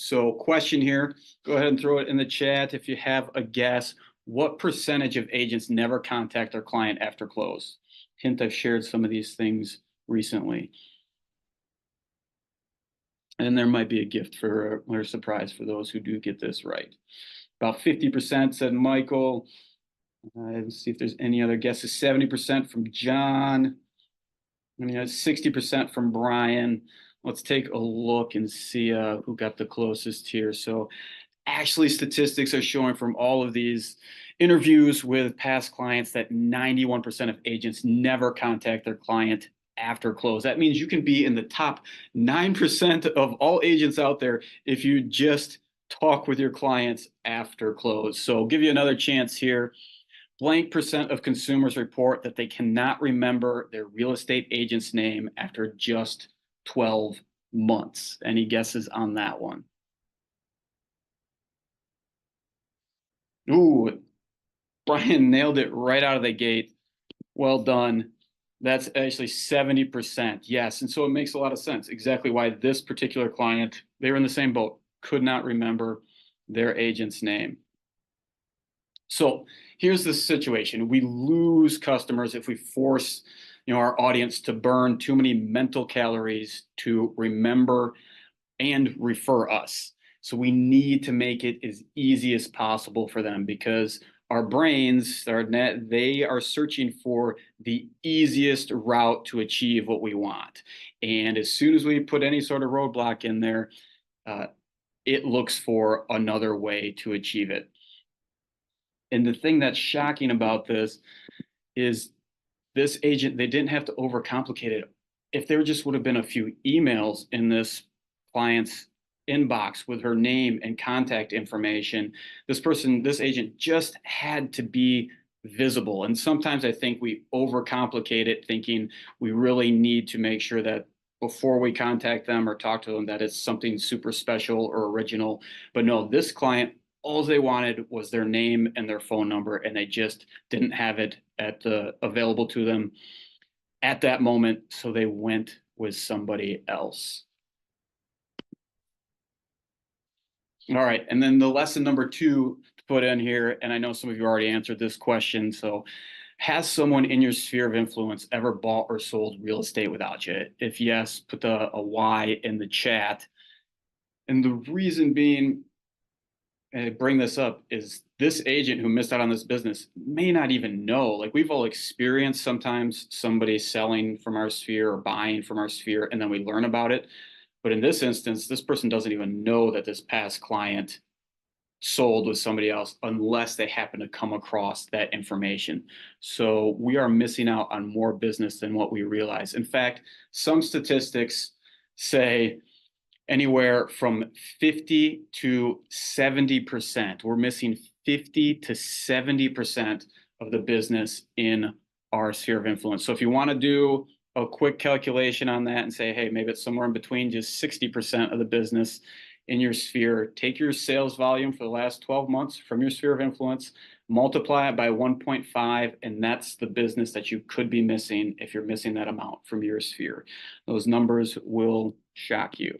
So question here, go ahead and throw it in the chat if you have a guess. What percentage of agents never contact their client after close? Hint, I've shared some of these things recently. And there might be a gift for or a surprise for those who do get this right. About 50% said Michael. Let's see if there's any other guesses. 70% from John. 60% from Brian. Let's take a look and see who got the closest here. So actually, statistics are showing from all of these interviews with past clients that 91% of agents never contact their client after close. That means you can be in the top 9% of all agents out there if you just talk with your clients after close. So I'll give you another chance here. Blank percent of consumers report that they cannot remember their real estate agent's name after just 12 months. Any guesses on that one? Ooh, Brian nailed it right out of the gate. Well done. That's actually 70%. Yes. And so it makes a lot of sense exactly why this particular client, they were in the same boat, could not remember their agent's name. So here's the situation. We lose customers if we force our audience to burn too many mental calories to remember and refer us. So we need to make it as easy as possible for them because our brains, they are searching for the easiest route to achieve what we want. And as soon as we put any sort of roadblock in there, it looks for another way to achieve it. And the thing that's shocking about this is this agent, they didn't have to overcomplicate it. If there just would have been a few emails in this client's inbox with her name and contact information, this agent just had to be visible. And sometimes I think we overcomplicate it, thinking we really need to make sure that before we contact them or talk to them, that it's something super special or original. But no, this client, all they wanted was their name and their phone number, and they just didn't have it available to them at that moment, so they went with somebody else. All right, and then the lesson number 2 to put in here, and I know some of you already answered this question, so has someone in your sphere of influence ever bought or sold real estate without you? If yes, put a Y in the chat. And the reason being, and I bring this up, is this agent who missed out on this business may not even know. Like, we've all experienced sometimes somebody selling from our sphere or buying from our sphere, and then we learn about it. But in this instance, this person doesn't even know that this past client sold with somebody else unless they happen to come across that information. So we are missing out on more business than what we realize. In fact, some statistics say anywhere from 50 to 70%. We're missing 50 to 70% of the business in our sphere of influence. So if you want to do a quick calculation on that and say, hey, maybe it's somewhere in between just 60% of the business in your sphere, take your sales volume for the last 12 months from your sphere of influence, multiply it by 1.5, and that's the business that you could be missing if you're missing that amount from your sphere. Those numbers will shock you.